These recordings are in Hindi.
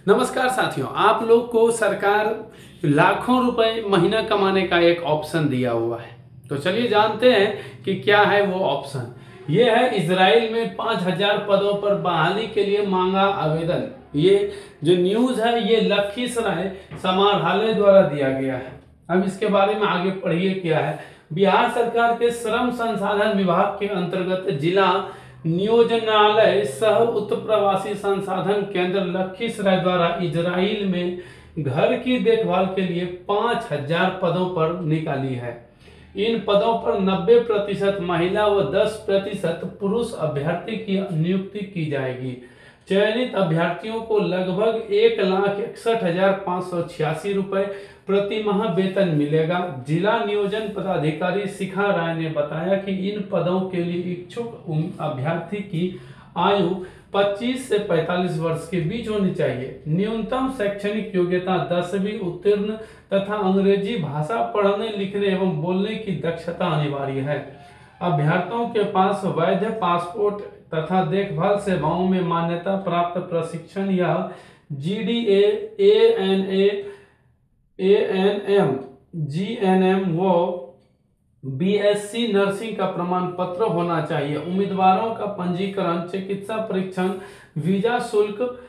नमस्कार साथियों, आप लोग को सरकार लाखों रुपए महीना कमाने का एक ऑप्शन दिया हुआ है। तो चलिए जानते हैं कि क्या है वो ऑप्शन। ये है इजराइल में 5000 पदों पर बहाली के लिए मांगा आवेदन। ये जो न्यूज़ है ये लखीसराय समाहरणालय द्वारा दिया गया है। अब इसके बारे में आगे पढ़िए क्या है। बिहार सरकार के श्रम संसाधन विभाग के अंतर्गत जिला नियोजनालय सह उत्प्रवासी संसाधन केंद्र लखीसराय द्वारा इजराइल में घर की देखभाल के लिए 5000 पदों पर निकाली है। इन पदों पर 90% महिला व 10% पुरुष अभ्यर्थी की नियुक्ति की जाएगी। चयनित अभ्यर्थियों को लगभग 1,61,586 रुपए प्रति माह वेतन मिलेगा। जिला नियोजन पदाधिकारी शिखा राय ने बताया कि इन पदों के लिए इच्छुक अभ्यर्थी की आयु 25 से 45 वर्ष के बीच होनी चाहिए। न्यूनतम शैक्षणिक योग्यता 10वीं उत्तीर्ण तथा अंग्रेजी भाषा पढ़ने लिखने एवं बोलने की दक्षता अनिवार्य है। अभ्यर्थियों के पास वैध पासपोर्ट तथा देखभाल सेवाओं में मान्यता प्राप्त प्रशिक्षण या GDA, ANM, GNM व BSc नर्सिंग का प्रमाण पत्र होना चाहिए। उम्मीदवारों का पंजीकरण, चिकित्सा परीक्षण, वीजा शुल्क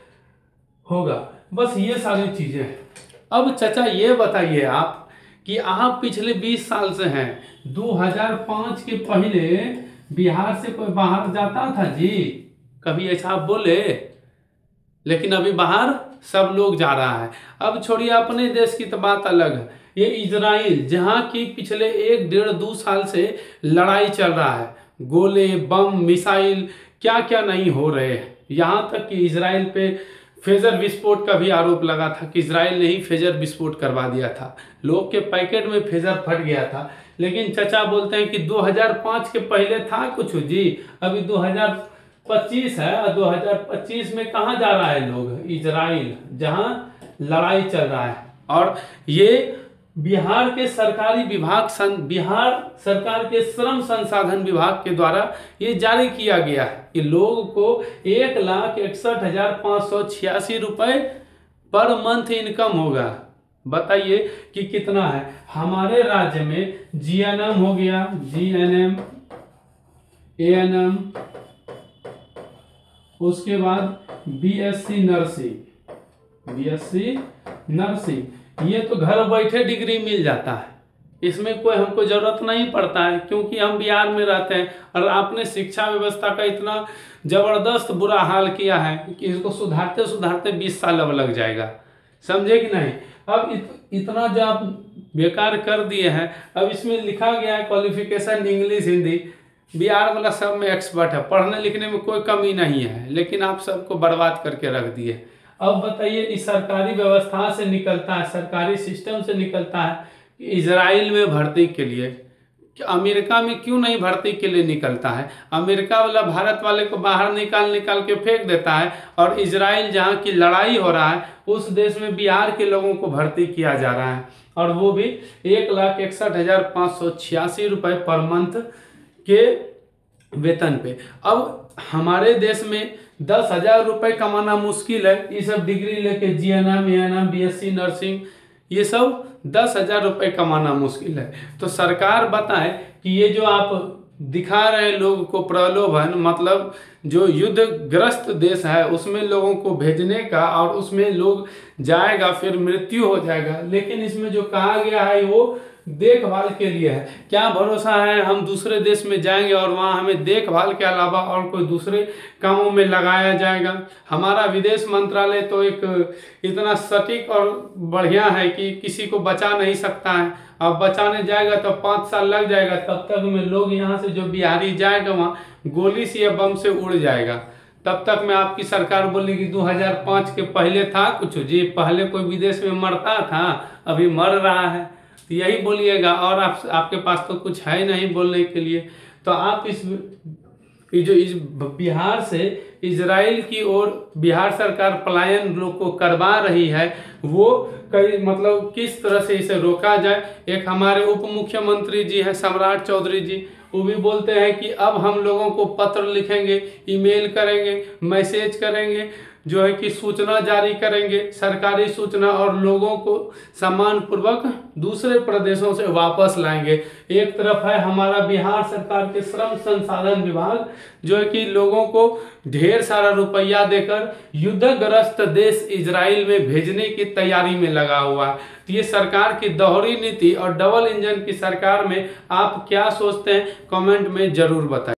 होगा। बस ये सारी चीजें हैं। अब चाचा ये बताइए आप कि आप पिछले 20 साल से हैं। 2005 के पहले बिहार से कोई बाहर जाता था जी? कभी ऐसा आप बोले? लेकिन अभी बाहर सब लोग जा रहा है। अब छोड़िए अपने देश की तो बात अलग है। ये इजराइल जहाँ की पिछले 1-1.5-2 साल से लड़ाई चल रहा है, गोले, बम, मिसाइल क्या क्या नहीं हो रहे हैं। यहाँ तक कि इजराइल पे फेजर विस्फोट का भी आरोप लगा था कि इजराइल ने ही फेजर विस्फोट करवा दिया था। लोग के पैकेट में फेजर फट गया था। लेकिन चचा बोलते हैं कि 2005 के पहले था कुछ जी। अभी 2025 है और 2025 में कहाँ जा रहा है लोग? इजराइल, जहाँ लड़ाई चल रहा है। और ये बिहार के सरकारी विभाग बिहार सरकार के श्रम संसाधन विभाग के द्वारा ये जारी किया गया है कि लोगों को 1,61,586 रुपए पर मंथ इनकम होगा। बताइए कि कितना है। हमारे राज्य में GNM हो गया, GNM, ANM, उसके बाद BSc नर्सिंग, ये तो घर बैठे डिग्री मिल जाता है। इसमें कोई हमको जरूरत नहीं पड़ता है क्योंकि हम बिहार में रहते हैं। और आपने शिक्षा व्यवस्था का इतना जबरदस्त बुरा हाल किया है कि इसको सुधारते सुधारते 20 साल अब लग जाएगा। समझे कि नहीं? अब इतना जो आप बेकार कर दिए हैं। अब इसमें लिखा गया है क्वालिफिकेशन इंग्लिश, हिंदी। बिहार वाला सब में एक्सपर्ट है, पढ़ने लिखने में कोई कमी नहीं है, लेकिन आप सबको बर्बाद करके रख दिए। अब बताइए, इस सरकारी व्यवस्था से निकलता है, सरकारी सिस्टम से निकलता है कि इजराइल में भर्ती के लिए। अमेरिका में क्यों नहीं भर्ती के लिए निकलता है? अमेरिका वाला भारत वाले को बाहर निकाल के फेंक देता है। और इजराइल जहाँ की लड़ाई हो रहा है उस देश में बिहार के लोगों को भर्ती किया जा रहा है, और वो भी 1,61,586 रुपए पर मंथ के वेतन पे। अब हमारे देश में 10,000 रुपए कमाना मुश्किल है। ये सब डिग्री लेके GNM, ANM, BSc नर्सिंग, ये सब 10,000 रुपए कमाना मुश्किल है। तो सरकार बताए कि ये जो आप दिखा रहे लोगों को प्रलोभन, मतलब जो युद्धग्रस्त देश है उसमें लोगों को भेजने का, और उसमें लोग जाएगा फिर मृत्यु हो जाएगा। लेकिन इसमें जो कहा गया है वो देखभाल के लिए है। क्या भरोसा है हम दूसरे देश में जाएंगे और वहाँ हमें देखभाल के अलावा और कोई दूसरे कामों में लगाया जाएगा? हमारा विदेश मंत्रालय तो एक इतना सटीक और बढ़िया है कि किसी को बचा नहीं सकता है। अब बचाने जाएगा तो 5 साल लग जाएगा। तब तक में लोग यहाँ से जो बिहारी जाएगा वहाँ गोली से या बम से उड़ जाएगा। तब तक में आपकी सरकार बोलेगी 2005 के पहले था कुछ जी? पहले कोई विदेश में मरता था, अभी मर रहा है, तो यही बोलिएगा। और आपके पास तो कुछ है नहीं बोलने के लिए। तो आप इस बिहार से इजराइल की ओर बिहार सरकार पलायन लोग को करवा रही है, वो कई मतलब किस तरह से इसे रोका जाए। एक हमारे उप मुख्यमंत्री जी हैं सम्राट चौधरी जी, वो भी बोलते हैं कि अब हम लोगों को पत्र लिखेंगे, ईमेल करेंगे, मैसेज करेंगे, जो है कि सूचना जारी करेंगे, सरकारी सूचना, और लोगों को सम्मानपूर्वक दूसरे प्रदेशों से वापस लाएंगे। एक तरफ है हमारा बिहार सरकार के श्रम संसाधन विभाग, जो है कि लोगों को ढेर सारा रुपया देकर युद्धग्रस्त देश इजराइल में भेजने की तैयारी में लगा हुआ है। तो ये सरकार की दोहरी नीति और डबल इंजन की सरकार में आप क्या सोचते हैं, कमेंट में जरूर बताएं।